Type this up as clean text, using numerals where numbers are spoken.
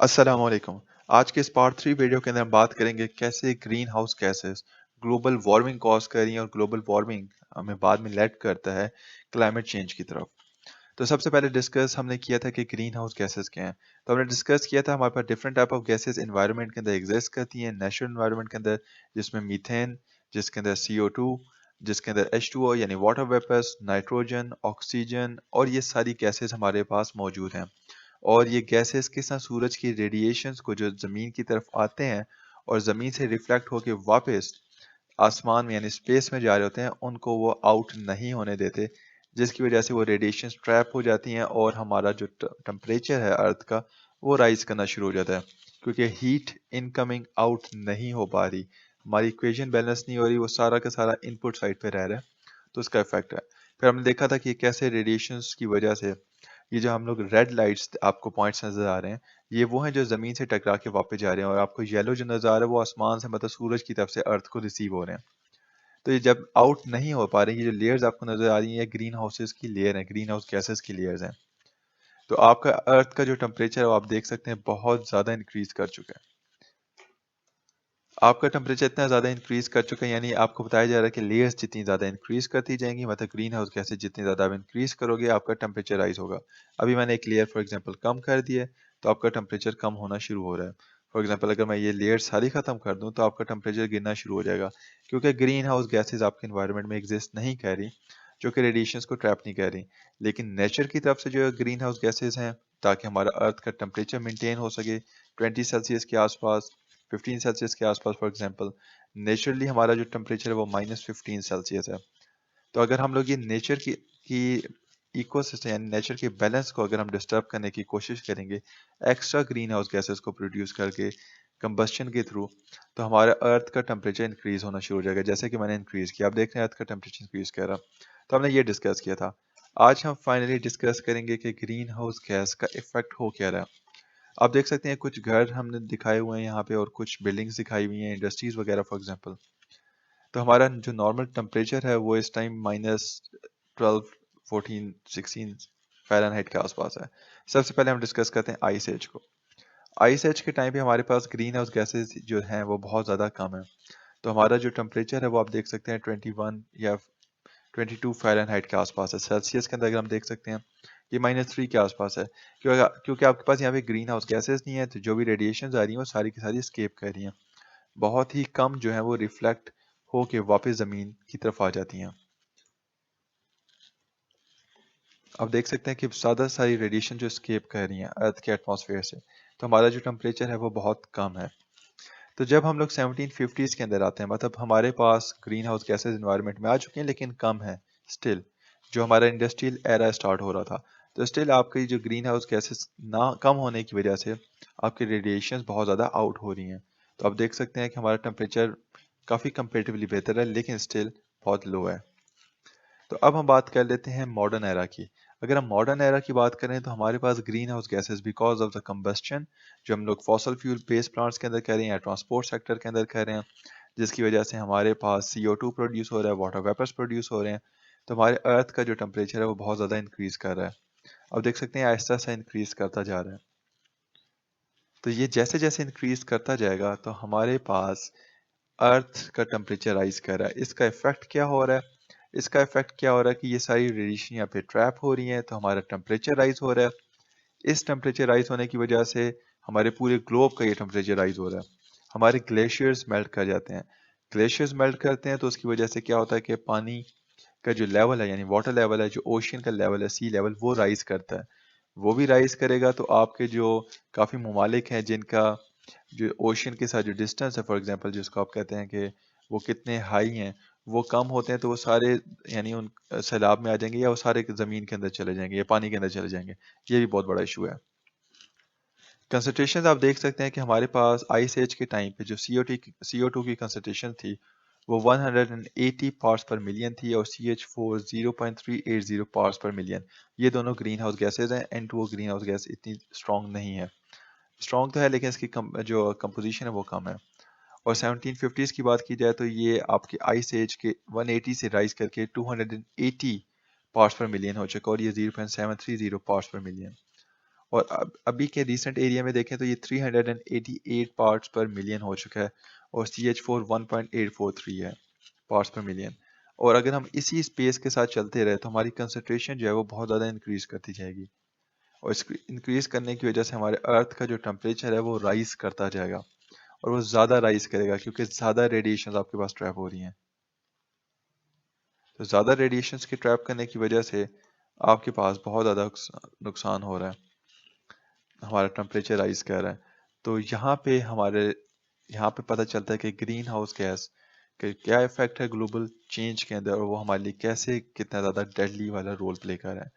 अस्सलाम वालेकुम। आज के इस पार्ट 3 वीडियो के अंदर हम बात करेंगे कैसे green house gases global warming cause कर रही हैं और ग्लोबल वार्मिंग हमें बाद में लेड करता है क्लाइमेट चेंज की तरफ। तो सबसे पहले डिस्कस हमने किया था कि ग्रीन हाउस गैसेस क्या हैं। तो हमने डिस्कस किया था हमारे पास different type of gases environment के अंदर एग्जिस्ट करती हैं नेचुरल एनवायरनमेंट के अंदर, जिसमें मीथेन, जिसके अंदर CO2, जिसके अंदर H2O यानी वाटर वेपर्स, नाइट्रोजन, ऑक्सीजन और ये सारी गैसेस हमारे पास मौजूद हैं। और ये गैसेस किस तरह सूरज की रेडिएशंस को जो ज़मीन की तरफ आते हैं और ज़मीन से रिफ्लेक्ट होके वापस आसमान में यानी स्पेस में जा रहे होते हैं, उनको वो आउट नहीं होने देते, जिसकी वजह से वो रेडिएशंस ट्रैप हो जाती हैं और हमारा जो टेम्परेचर है अर्थ का वो राइज करना शुरू हो जाता है, क्योंकि हीट इनकमिंग आउट नहीं हो पा रही, हमारी इक्वेशन बैलेंस नहीं हो रही, वो सारा का सारा इनपुट साइड पे रह रहा है। तो उसका इफेक्ट है। फिर हमने देखा था कि कैसे रेडिएशंस की वजह से ये जो हम लोग रेड लाइट्स आपको पॉइंट्स नजर आ रहे हैं, ये वो हैं जो जमीन से टकरा के वापस जा रहे हैं, और आपको येलो जो नजर आ रहा है वो आसमान से मतलब सूरज की तरफ से अर्थ को रिसीव हो रहे हैं। तो ये जब आउट नहीं हो पा रहे, ये जो लेयर्स आपको नजर आ रही है, ग्रीन हाउसेस की लेयर है, ग्रीन हाउस गैसेस की लेयर्स हैं। तो आपका अर्थ का जो टेम्परेचर है वो आप देख सकते हैं बहुत ज्यादा इंक्रीज कर चुका है। आपका टेम्परेचर इतना ज़्यादा इंक्रीज कर चुका है, यानी आपको बताया जा रहा है कि लेयर्स जितनी ज़्यादा इंक्रीज करती जाएंगी, मतलब ग्रीन हाउस गैसेज जितनी ज़्यादा आप इंक्रीज करोगे आपका टेम्परेचर राइज होगा। अभी मैंने एक लेयर फॉर एग्जांपल कम कर दी है, तो आपका टेम्परेचर कम होना शुरू हो रहा है। फॉर एग्जांपल अगर मैं ये लेयर सारी खत्म कर दूं तो आपका टेम्परेचर गिरना शुरू हो जाएगा, क्योंकि ग्रीन हाउस गैसेज आपके इन्वायरमेंट में एग्जिस्ट नहीं कर रही, जो कि रेडिएशंस को ट्रैप नहीं कर रही। लेकिन नेचर की तरफ से जो ग्रीन हाउस गैसेज हैं, ताकि हमारा अर्थ का टेम्परेचर मेंटेन हो सके 20 सेल्सियस के आसपास, 15 सेल्सियस के आसपास फॉर एग्जांपल, नेचुरली हमारा जो टेम्परेचर है वो -15 सेल्सियस है। तो अगर हम लोग ये नेचर की इकोसिस्टम यानी नेचर के बैलेंस को अगर हम डिस्टर्ब करने की कोशिश करेंगे एक्स्ट्रा ग्रीन हाउस गैसेस को प्रोड्यूस करके कंबस्शन के थ्रू, तो हमारा अर्थ का टेम्परेचर इंक्रीज होना शुरू हो जाएगा, जैसे कि मैंने इंक्रीज किया, आप देख रहे हैं अर्थ का टेम्परेचर इंक्रीज कर रहा। तो हमने ये डिस्कस किया था। आज हम फाइनली डिस्कस करेंगे कि ग्रीन हाउस गैस का इफेक्ट हो क्या रहा है। आप देख सकते हैं कुछ घर हमने दिखाए हुए हैं यहाँ पे और कुछ बिल्डिंग्स दिखाई हुई हैं, इंडस्ट्रीज वगैरह फॉर एग्जांपल। तो हमारा जो नॉर्मल टेम्परेचर है वो इस टाइम -12 14 16 फ़ारेनहाइट के आसपास है। सबसे पहले हम डिस्कस करते हैं आइस एज को। आइस एज के टाइम पे हमारे पास ग्रीन हाउस गैसेज जो हैं वो बहुत ज़्यादा कम है। तो हमारा जो टेम्परेचर है वो आप देख सकते हैं 21 या 22 फ़ारेनहाइट के आसपास है। सेल्सियस के अंदर अगर हम देख सकते हैं ये -3 के आसपास है, क्योंकि आपके पास यहाँ पे ग्रीन हाउस गैसेज नहीं है, तो जो भी रेडिएशन आ रही हैं वो सारी की सारी स्केप कर रही हैं। बहुत ही कम जो है वो रिफ्लेक्ट होके वापस ज़मीन की तरफ आ जाती हैं। आप देख सकते हैं कि ज़्यादा सारी रेडिएशन जो स्केप कर रही हैं अर्थ के एटमॉस्फेयर से, तो हमारा जो टेम्परेचर है वो बहुत कम है। तो जब हम लोग 1750s के अंदर आते हैं, मतलब हमारे पास ग्रीन हाउस गैसेज इन्वायरमेंट में आ चुके हैं लेकिन कम है स्टिल, जो हमारा इंडस्ट्रियल एरा स्टार्ट हो रहा था। तो स्टिल आपकी जो ग्रीन हाउस गैसेज ना कम होने की वजह से आपकी रेडिएशन बहुत ज़्यादा आउट हो रही हैं। तो आप देख सकते हैं कि हमारा टेम्परेचर काफ़ी कंपेरेटिवली बेहतर है लेकिन स्टिल बहुत लो है। तो अब हम बात कर लेते हैं मॉडर्न एरा की। अगर हम मॉडर्न एरा की बात करें तो हमारे पास greenhouse gases because of the combustion, जो हम लोग फॉसल फ्यूल बेस्ड प्लांट्स के अंदर कर रहे हैं या ट्रांसपोर्ट सेक्टर के अंदर कर रहे हैं, जिसकी वजह से हमारे पास CO2 प्रोड्यूस हो रहा है, वाटर वेपर्स प्रोड्यूस हो रहे हैं। तो हमारे अर्थ का जो टेम्परेचर है वो बहुत ज़्यादा इंक्रीज कर रहा है। अब देख सकते हैं आहिस्ता आहिस्ता इंक्रीज करता जा रहा है। तो ये जैसे जैसे इंक्रीज करता जाएगा तो हमारे पास अर्थ का टेम्परेचर राइज कर रहा है। इसका इफेक्ट क्या हो रहा है? इसका इफेक्ट क्या हो रहा है कि ये सारी रेडिएशन यहाँ पे ट्रैप हो रही हैं, तो हमारा टेम्परेचर राइज हो रहा है। इस टेम्परेचर राइज होने की वजह से हमारे पूरे ग्लोब का ये टेम्परेचर राइज हो रहा है। हमारे ग्लेशियर्स मेल्ट कर जाते हैं। ग्लेशियर्स मेल्ट करते हैं तो उसकी वजह से क्या होता है कि पानी का जो लेवल है यानी वाटर लेवल है, जो ओशियन का लेवल है, सी लेवल, वो राइज करता है। वो भी राइज करेगा तो आपके जो काफ़ी ममालिक हैं जिनका जो ओशियन के साथ जो डिस्टेंस है, फॉर एग्जांपल जिसको आप कहते हैं कि वो कितने हाई हैं, वो कम होते हैं, तो वो सारे यानी उन सैलाब में आ जाएंगे या वो सारे ज़मीन के अंदर चले जाएंगे या पानी के अंदर चले जाएंगे। ये भी बहुत बड़ा इशू है। कंसंट्रेशन आप देख सकते हैं कि हमारे पास आइस एज के टाइम पे जो CO2 की कंसंट्रेशन थी वो 180 पार्ट्स पर मिलियन थी और CH4 0.380 पार्ट्स पर मिलियन। ये दोनों ग्रीन हाउस गैसेज हैं। N2O ग्रीन हाउस गैस इतनी स्ट्रॉन्ग नहीं है, स्ट्रॉन्ग तो है लेकिन इसकी जो कंपोजिशन है वो कम है। और 1750s की बात की जाए तो ये आपके आइस एज के 180 से राइज करके 280 पार्ट्स पर मिलियन हो चुका और ये 0.730 पार्ट्स पर मिलियन। और अभी के रिसेंट एरिया में देखें तो ये 388 पार्ट्स पर मिलियन हो चुका है और CH4 1.843 है पार्ट्स पर मिलियन। और अगर हम इसी स्पेस के साथ चलते रहे तो हमारी कंसंट्रेशन जो है वो बहुत ज़्यादा इंक्रीज करती जाएगी और इस इंक्रीज करने की वजह से हमारे अर्थ का जो टेम्परेचर है वो राइज करता जाएगा और वो ज़्यादा राइज करेगा क्योंकि ज़्यादा रेडिएशन आपके पास ट्रैप हो रही हैं। तो ज़्यादा रेडिएशंस की ट्रैप करने की वजह से आपके पास बहुत ज़्यादा नुकसान हो रहा है, हमारा टेम्परेचर राइज कर रहा है। तो यहाँ पे पता चलता है कि ग्रीन हाउस गैस के क्या इफेक्ट है ग्लोबल चेंज के अंदर और वो हमारे लिए कैसे कितना ज़्यादा डेडली वाला रोल प्ले कर रहा है।